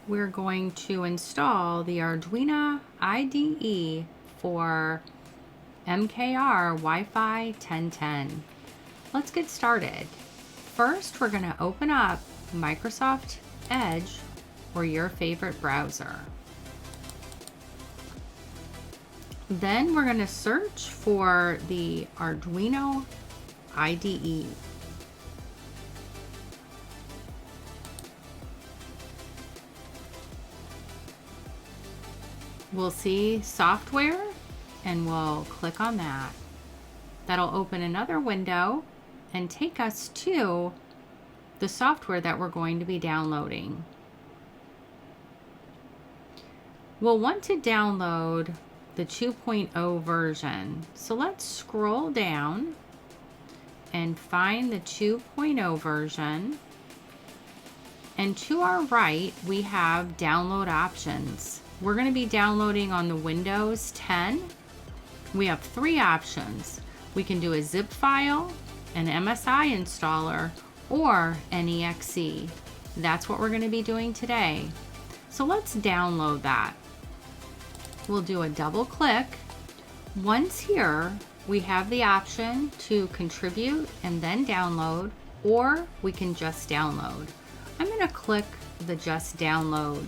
we're going to install the Arduino IDE for MKR Wi-Fi 1010. Let's get started. First, we're going to open up Microsoft Edge or your favorite browser. Then we're going to search for the Arduino IDE. We'll see software and we'll click on that. That'll open another window and take us to the software that we're going to be downloading. We'll want to download the 2.0 version. So let's scroll down and find the 2.0 version. And to our right, we have download options. We're going to be downloading on the Windows 10. We have three options. We can do a zip file, an MSI installer, or an exe. That's what we're going to be doing today. So let's download that. We'll do a double click. Once here, we have the option to contribute and then download, or we can just download. I'm going to click the just download.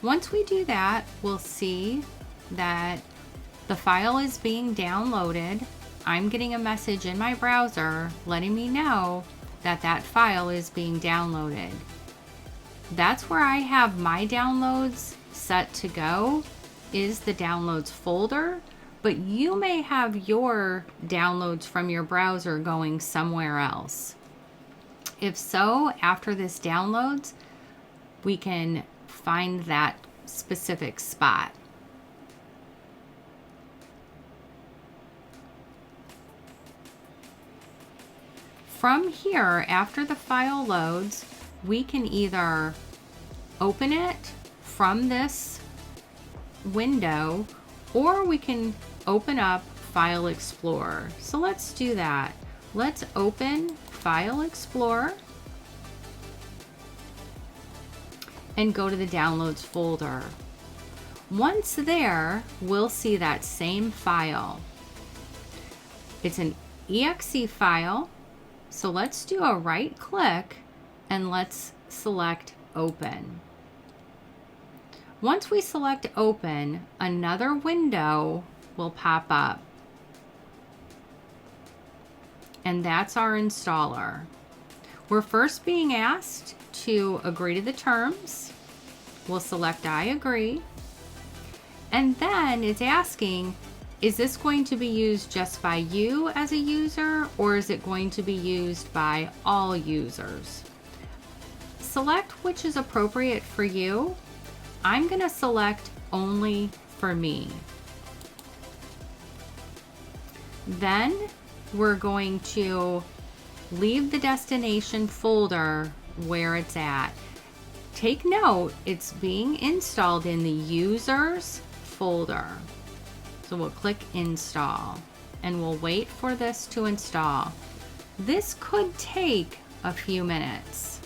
Once we do that, we'll see that the file is being downloaded. I'm getting a message in my browser letting me know that that file is being downloaded. That's where I have my downloads set to go, is the downloads folder, but you may have your downloads from your browser going somewhere else. If so, after this downloads, we can find that specific spot. From here, after the file loads, we can either open it from this window, or we can open up File Explorer. So let's do that. Let's open File Explorer and go to the Downloads folder. Once there, we'll see that same file. It's an exe file, so let's do a right click and let's select Open. Once we select Open, another window will pop up. And that's our installer. We're first being asked to agree to the terms. We'll select I agree. And then it's asking, is this going to be used just by you as a user, or is it going to be used by all users? Select which is appropriate for you. I'm going to select only for me. Then we're going to leave the destination folder where it's at. Take note, it's being installed in the users folder. So we'll click install and we'll wait for this to install. This could take a few minutes.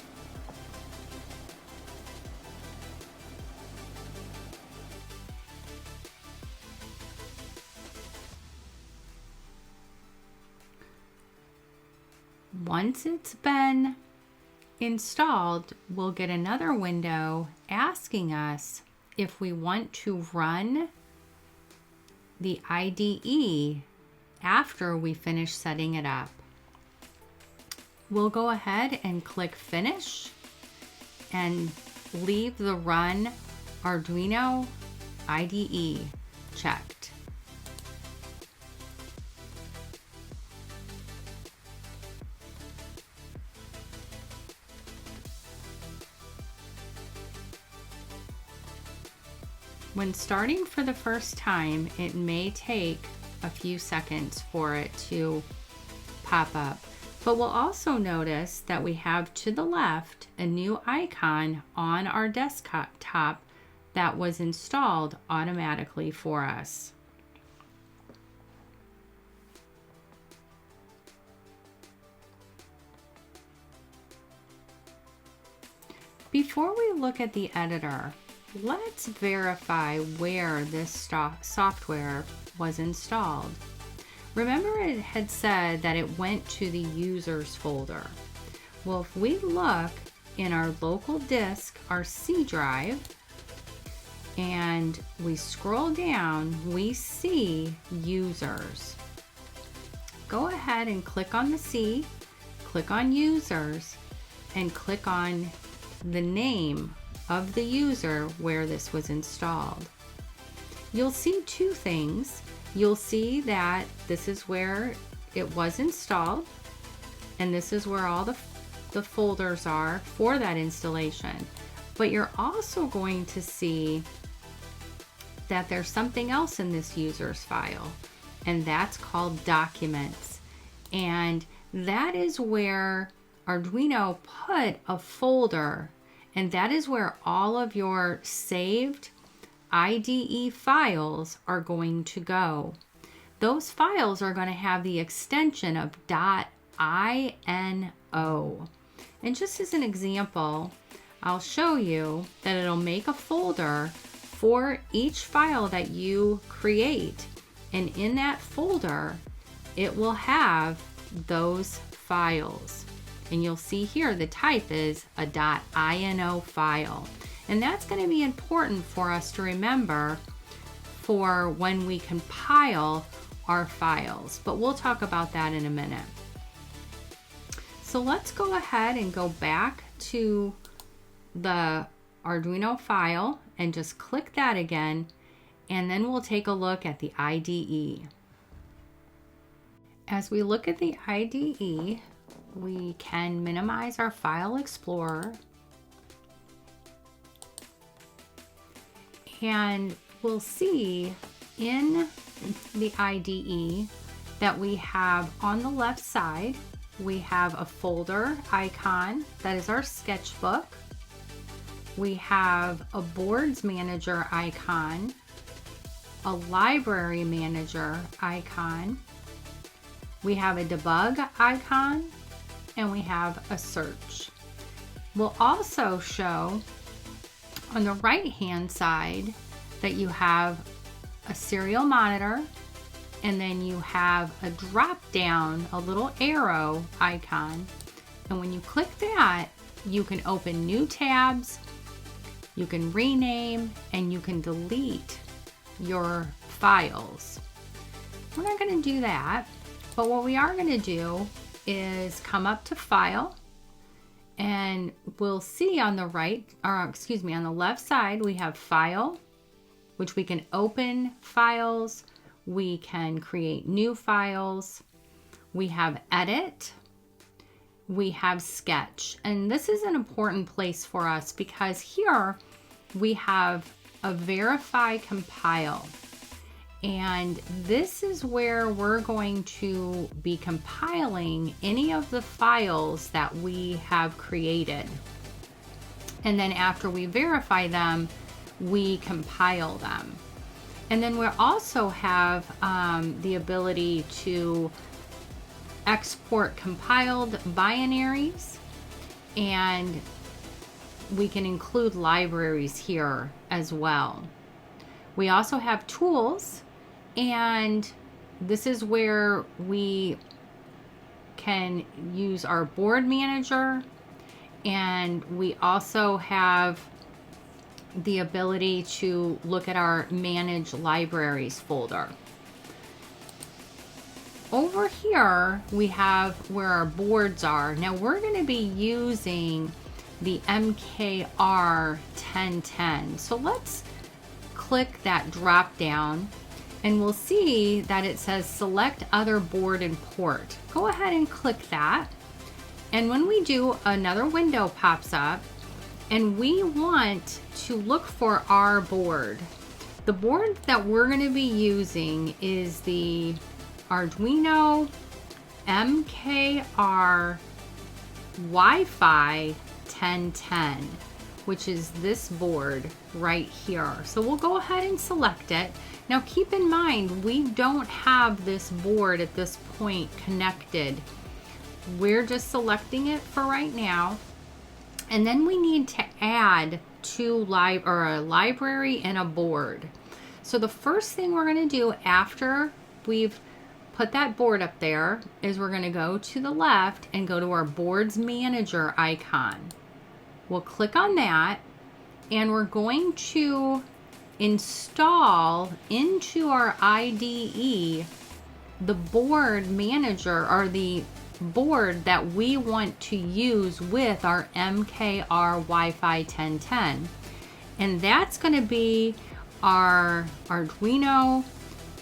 Once it's been installed, we'll get another window asking us if we want to run the IDE after we finish setting it up. We'll go ahead and click Finish and leave the Run Arduino IDE checked. When starting for the first time, it may take a few seconds for it to pop up, but we'll also notice that we have to the left a new icon on our desktop that was installed automatically for us. Before we look at the editor, let's verify where this software was installed. Remember, it had said that it went to the users folder. Well, if we look in our local disk, our C drive, and we scroll down, we see users. Go ahead and click on the C, click on users, and click on the name of the user where this was installed. You'll see two things. You'll see that this is where it was installed, and this is where all the folders are for that installation. But you're also going to see that there's something else in this user's file, and that's called documents. And that is where Arduino put a folder, and that is where all of your saved IDE files are going to go. Those files are going to have the extension of .ino. And just as an example, I'll show you that it'll make a folder for each file that you create. And in that folder, it will have those files. And you'll see here the type is a .ino file. And that's going to be important for us to remember for when we compile our files. But we'll talk about that in a minute. So let's go ahead and go back to the Arduino file and just click that again, and then we'll take a look at the IDE. As we look at the IDE, we can minimize our File Explorer, and we'll see in the IDE that we have on the left side, we have a folder icon that is our sketchbook. We have a boards manager icon, a library manager icon, we have a debug icon, and we have a search. We'll also show on the right hand side that you have a serial monitor, and then you have a drop down, a little arrow icon, and when you click that, you can open new tabs, you can rename, and you can delete your files. We're not going to do that, but what we are going to do is come up to File, and we'll see on the right, or excuse me, on the left side, we have File, which we can open files, we can create new files, we have Edit, we have Sketch. And this is an important place for us because here we have a Verify Compile. And this is where we're going to be compiling any of the files that we have created. And then after we verify them, we compile them. And then we also have the ability to export compiled binaries, and we can include libraries here as well. We also have tools, and this is where we can use our board manager, and we also have the ability to look at our Manage Libraries folder. Over here, we have where our boards are. Now we're going to be using the MKR 1010. So let's click that drop down, and we'll see that it says select other board and port. Go ahead and click that. And when we do, another window pops up, and we want to look for our board. The board that we're going to be using is the Arduino MKR WiFi 1010, which is this board right here. So we'll go ahead and select it. Now keep in mind, we don't have this board at this point connected. We're just selecting it for right now. And then we need to add a library and a board. So the first thing we're going to do after we've put that board up there is we're going to go to the left and go to our boards manager icon. We'll click on that, and we're going to install into our IDE the board manager, or the board that we want to use with our MKR Wi-Fi 1010. And that's going to be our Arduino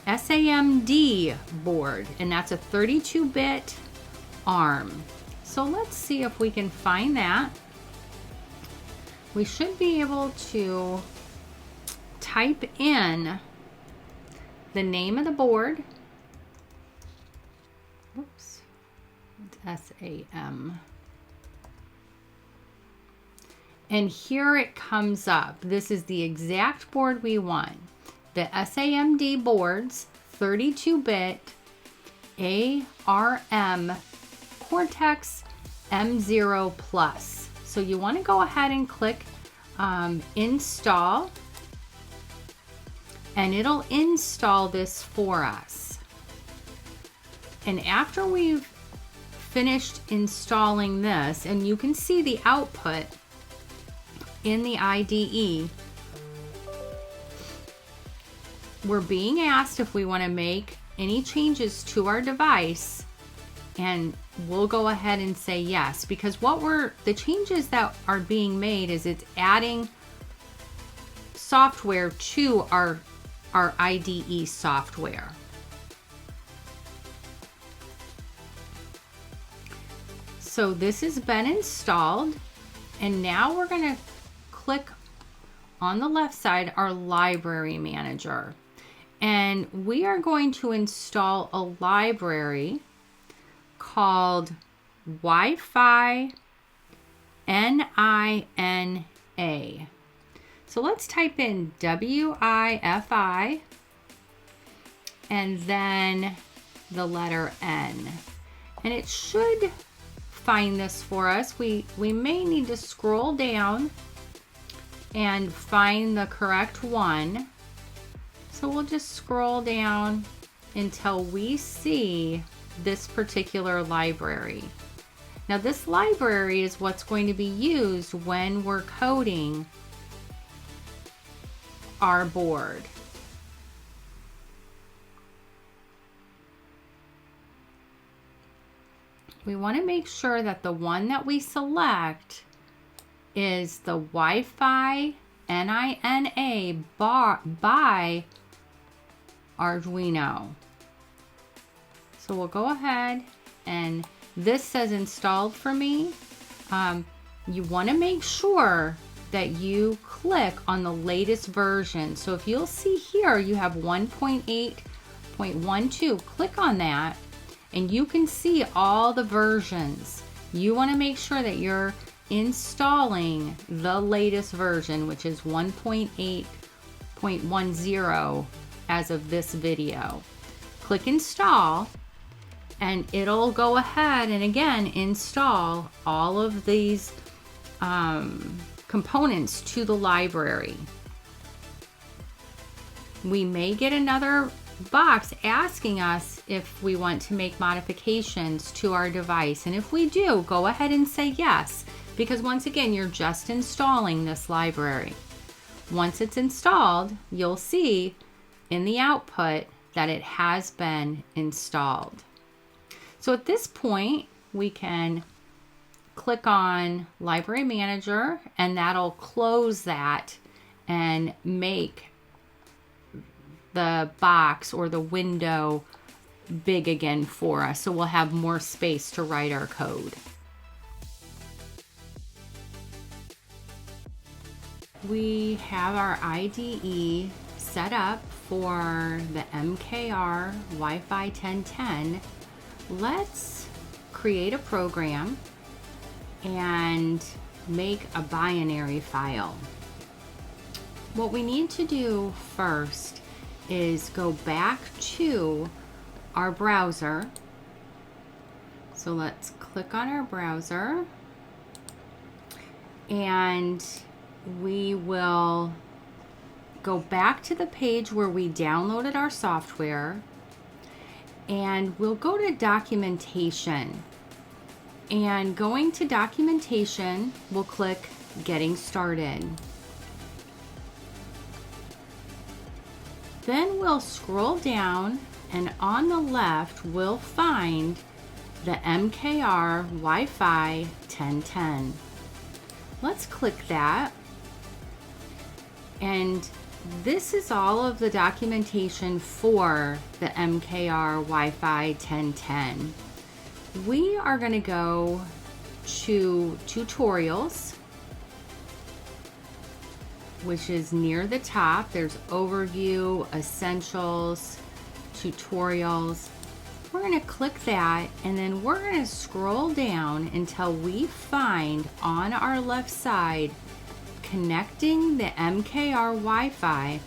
SAMD board, and that's a 32-bit ARM. So let's see if we can find that. We should be able to type in the name of the board. Oops. SAM. And here it comes up. This is the exact board we want. The SAMD boards, 32-bit ARM Cortex M0 Plus. So you want to go ahead and click install, and it'll install this for us. And after we've finished installing this, and you can see the output in the IDE, we're being asked if we want to make any changes to our device, and we'll go ahead and say yes, because the changes that are being made is it's adding software to our IDE software. So this has been installed, and now we're going to click on the left side our library manager, and we are going to install a library called WiFiNINA. So let's type in WiFi and then the letter N, and it should find this for us. We may need to scroll down and find the correct one. So we'll just scroll down until we see this particular library. Now this library is what's going to be used when we're coding our board. We want to make sure that the one that we select is the WiFiNINA by Arduino. So we'll go ahead, and this says installed for me. You want to make sure that you click on the latest version. So if you'll see here, you have 1.8.12. Click on that, and you can see all the versions. You want to make sure that you're installing the latest version, which is 1.8.10 as of this video. Click install, and it'll go ahead and again install all of these components to the library. We may get another box asking us if we want to make modifications to our device, and if we do, go ahead and say yes, because once again, you're just installing this library. Once it's installed, you'll see in the output that it has been installed. So at this point, we can click on Library Manager, and that'll close that and make the box or the window big again for us, so we'll have more space to write our code. We have our IDE set up for the MKR Wi-Fi 1010. Let's create a program and make a binary file. What we need to do first is go back to our browser. So let's click on our browser, and we will go back to the page where we downloaded our software, and we'll go to documentation. And going to documentation, we'll click Getting Started. Then we'll scroll down, and on the left we'll find the MKR WiFi 1010. Let's click that. And this is all of the documentation for the MKR WiFi 1010. We are going to go to tutorials, which is near the top. There's overview, essentials, tutorials. We're going to click that, and then we're going to scroll down until we find on our left side connecting the MKR Wi-Fi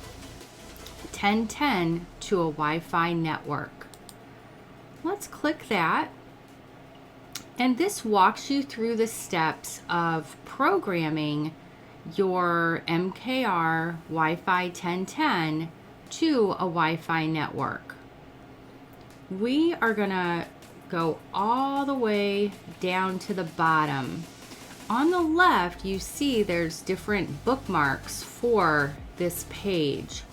1010 to a Wi-Fi network. Let's click that, and this walks you through the steps of programming your MKR Wi-Fi 1010 to a Wi-Fi network. We are gonna go all the way down to the bottom. On the left, you see there's different bookmarks for this page.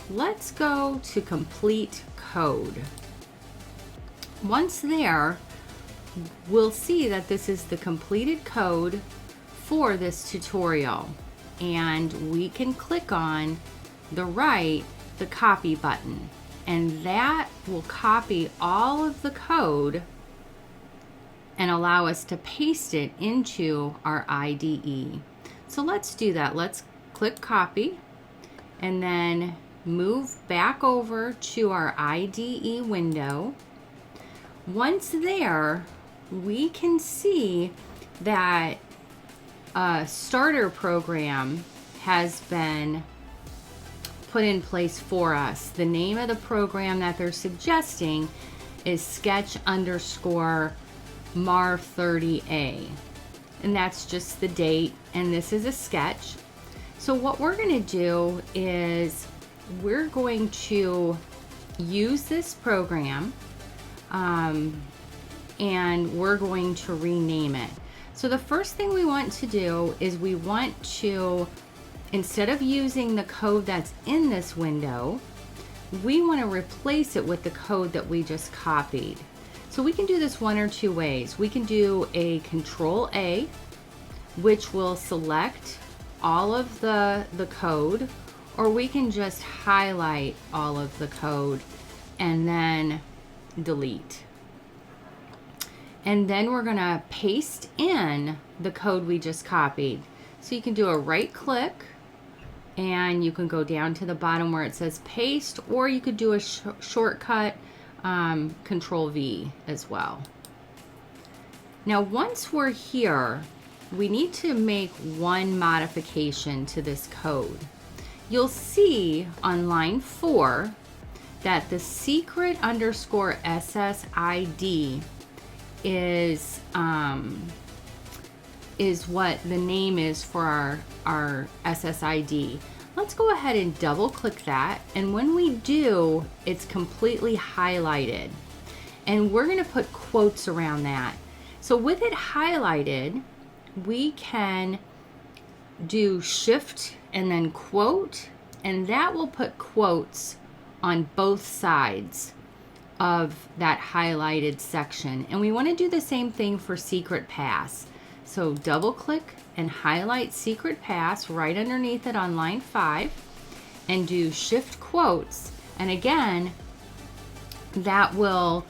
Let's go to complete code. Once there, we'll see that this is the completed code for this tutorial, and we can click on the right, the copy button, and that will copy all of the code and allow us to paste it into our IDE. So let's do that. Let's click copy and then move back over to our IDE window. Once there, we can see that a starter program has been put in place for us. The name of the program that they're suggesting is sketch_mar30a, and that's just the date, and this is a sketch. So what we're going to do is we're going to use this program, and we're going to rename it. So the first thing we want to do is we want to, instead of using the code that's in this window, we want to replace it with the code that we just copied. So we can do this one or two ways. We can do a Control-A, which will select all of the code, or we can just highlight all of the code and then delete. And then we're going to paste in the code we just copied. So you can do a right click, and you can go down to the bottom where it says paste, or you could do a shortcut Control-V as well. Now once we're here, we need to make one modification to this code. You'll see on line 4 that the secret_SSID is what the name is for our SSID. Let's go ahead and double click that, and when we do, it's completely highlighted, and we're going to put quotes around that. So with it highlighted, we can do shift and then quote, and that will put quotes on both sides of that highlighted section. And we want to do the same thing for secret pass. So double click and highlight secret pass right underneath it on line 5, and do shift quotes, and again that will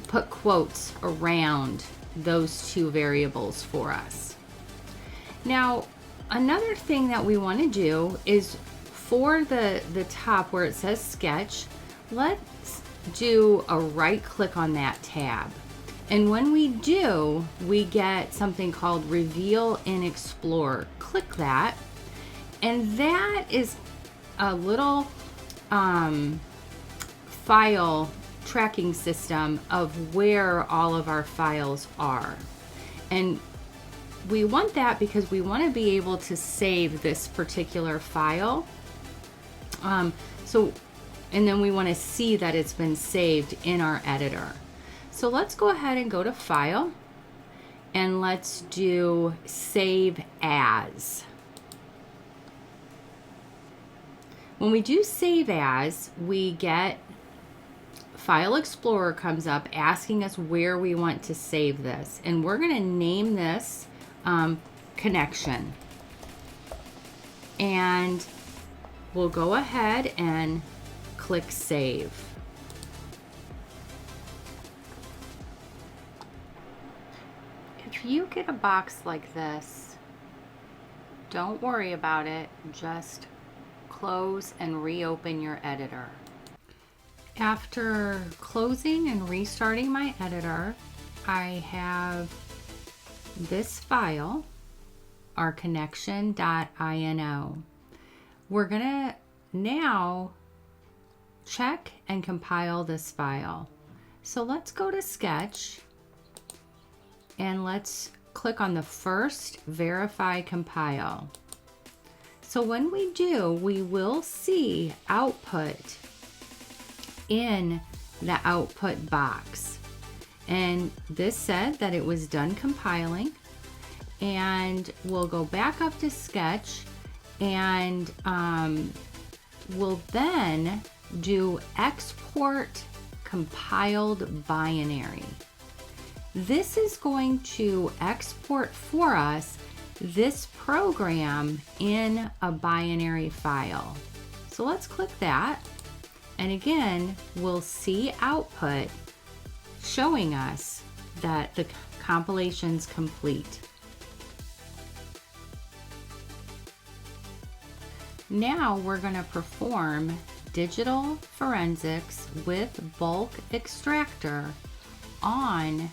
put quotes around those two variables for us. Now another thing that we want to do is for the top where it says sketch, let's do a right click on that tab. And when we do, we get something called Reveal in Explorer. Click that, and that is a little file tracking system of where all of our files are. And we want that because we want to be able to save this particular file. And then we want to see that it's been saved in our editor. So let's go ahead and go to File, and let's do Save As. When we do Save As, we get File Explorer comes up asking us where we want to save this. And we're going to name this Connection. And we'll go ahead and click Save. If you get a box like this, don't worry about it. Just close and reopen your editor. After closing and restarting my editor, I have this file, our connection.ino. We're gonna now check and compile this file. So let's go to Sketch and let's click on the first Verify Compile. So when we do, we will see output in the output box. And this said that it was done compiling, and we'll go back up to Sketch, and we'll then do Export Compiled Binary. This is going to export for us this program in a binary file. So let's click that. And again, we'll see output showing us that the compilation's complete. Now we're going to perform digital forensics with bulk extractor on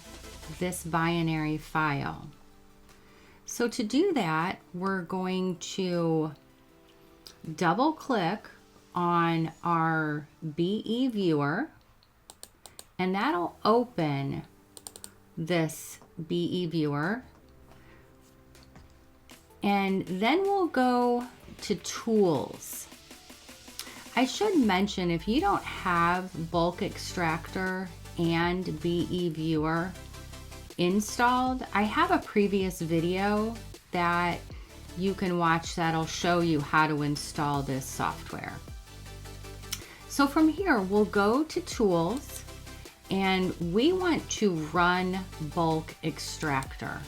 this binary file. So to do that, we're going to double click on our BEViewer, and that'll open this BEViewer. And then we'll go to Tools. I should mention, if you don't have bulk extractor and BEViewer installed, I have a previous video that you can watch that'll show you how to install this software. So from here, we'll go to Tools, and we want to run bulk extractor.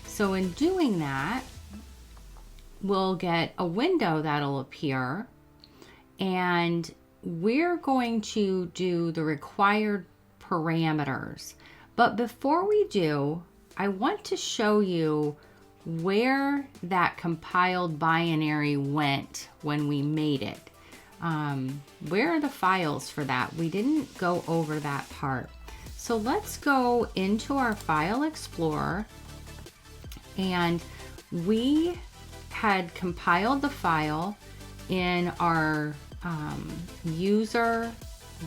So in doing that, we'll get a window that'll appear, and we're going to do the required parameters. But before we do, I want to show you where that compiled binary went when we made it. Where are the files for that? We didn't go over that part. So let's go into our File Explorer, and we had compiled the file in our user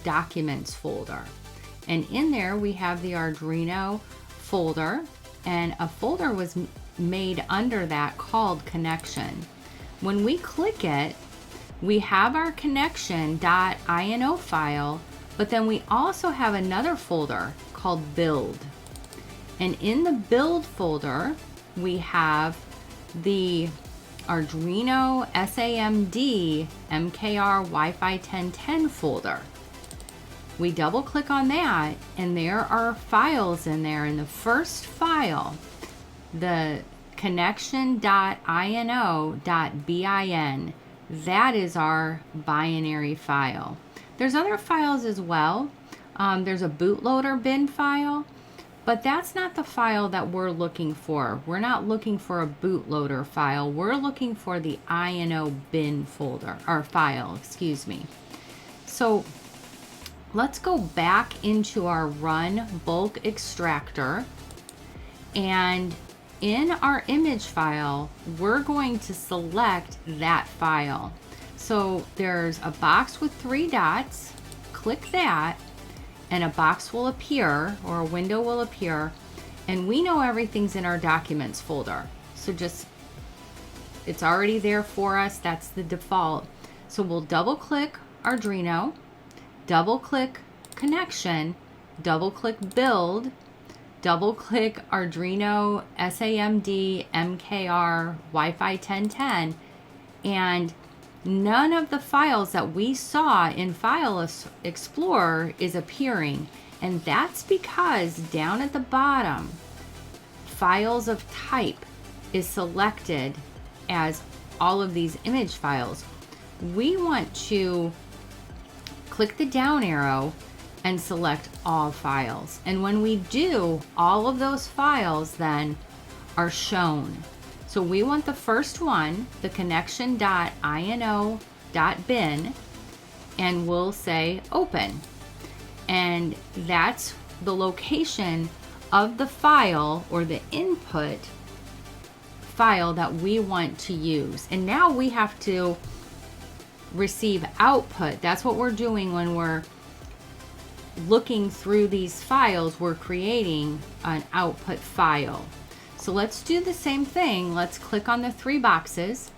documents folder. And in there we have the Arduino folder, and a folder was made under that called Connection. When we click it, we have our connection.ino file, but then we also have another folder called Build. And in the Build folder, we have the Arduino SAMD MKR WiFi 1010 folder. We double click on that, and there are files in there. In the first file, the connection.ino.bin, that is our binary file. There's other files as well. There's a bootloader bin file, but that's not the file that we're looking for. We're not looking for a bootloader file. We're looking for the INO bin folder, or file, excuse me. So let's go back into our run bulk extractor, and in our image file, we're going to select that file. So there's a box with 3 dots, click that, and a box will appear, or a window will appear, And we know everything's in our documents folder. So just, it's already there for us. That's the default. So we'll double click Arduino, double click connection, double click build, double click Arduino SAMD MKR WiFi 1010, and none of the files that we saw in File Explorer is appearing. And that's because down at the bottom, files of type is selected as all of these image files. We want to click the down arrow and select all files. And when we do, all of those files then are shown. So we want the first one, the connection.ino.bin, and we'll say open. And that's the location of the file or the input file that we want to use. And now we have to receive output. That's what we're doing when we're looking through these files. We're creating an output file. So let's do the same thing. Let's click on the three boxes,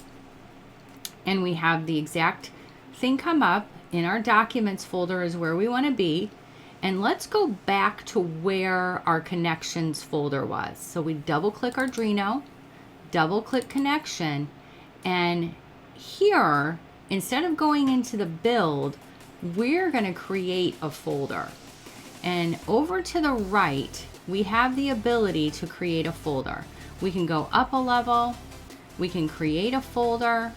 and we have the exact thing come up. In our documents folder is where we want to be. And let's go back to where our connections folder was. So we double click Arduino, double click connection, and here, instead of going into the build, we're going to create a folder. And over to the right, we have the ability to create a folder. We can go up a level, we can create a folder,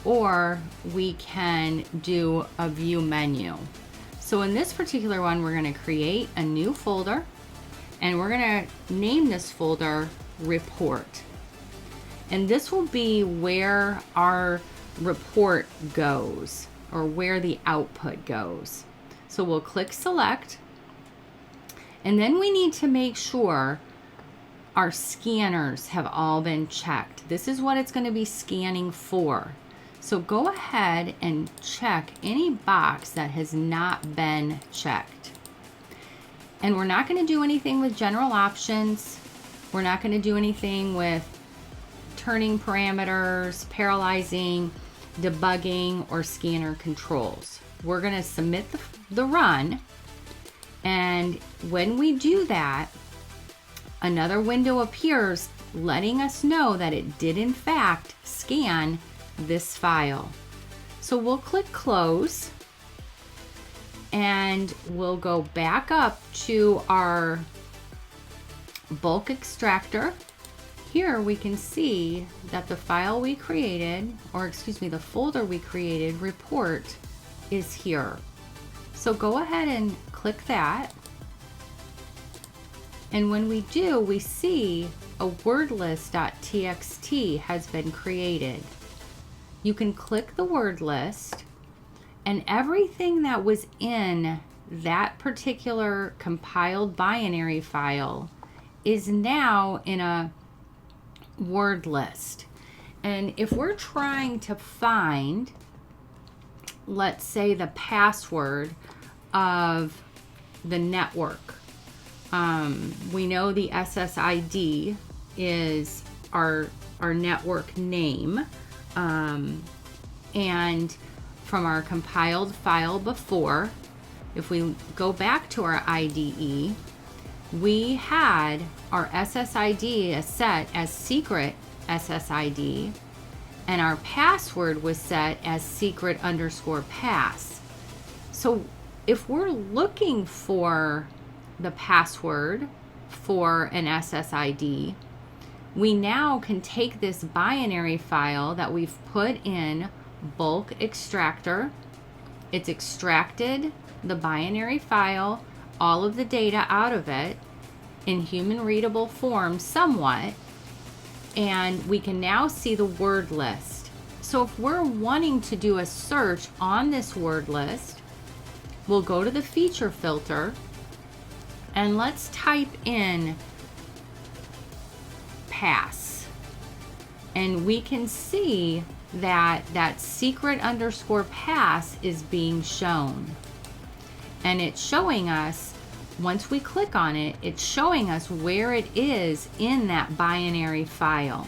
or we can do a view menu. So in this particular one, we're going to create a new folder, and we're going to name this folder report. And this will be where our report goes, or where the output goes. So we'll click select, and then we need to make sure our scanners have all been checked. This is what it's going to be scanning for. So go ahead and check any box that has not been checked. And we're not going to do anything with general options. We're not going to do anything with turning parameters, parallelizing, debugging, or scanner controls. We're going to submit the run. And when we do that, another window appears letting us know that it did in fact scan this file. So we'll click close, and we'll go back up to our bulk extractor. Here we can see that the file we created, or excuse me, the folder we created, report, is here. So go ahead and click that. And when we do, we see a wordlist.txt has been created. You can click the word list, and everything that was in that particular compiled binary file is now in a word list. And if we're trying to find, let's say, the password of the network, we know the SSID is our network name. And from our compiled file before, if we go back to our IDE, we had our SSID set as secret SSID, and our password was set as secret_pass. So if we're looking for the password for an SSID, we now can take this binary file that we've put in bulk extractor. It's extracted the binary file, all of the data out of it in human readable form somewhat, and we can now see the word list. So if we're wanting to do a search on this word list, we'll go to the feature filter, and let's type in pass, and we can see that secret_pass is being shown, and it's showing us once we click on it, it's showing us where it is in that binary file.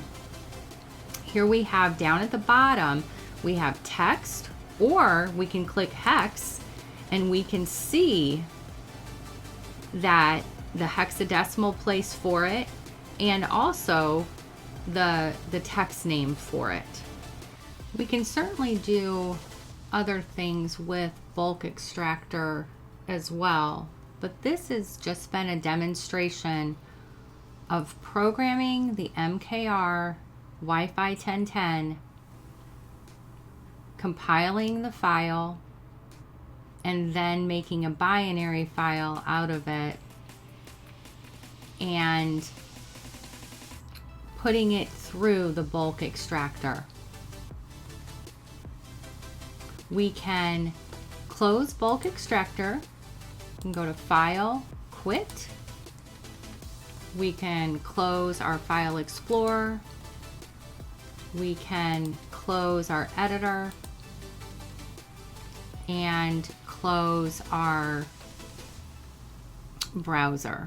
Here we have down at the bottom, we have text, or we can click hex and we can see that the hexadecimal place for it and also the text name for it. We can certainly do other things with bulk extractor as well, but this has just been a demonstration of programming the MKR Wi-Fi 1010, compiling the file, and then making a binary file out of it and putting it through the bulk extractor. We can close bulk extractor and go to File, Quit. We can close our File Explorer. We can close our editor and close our browser.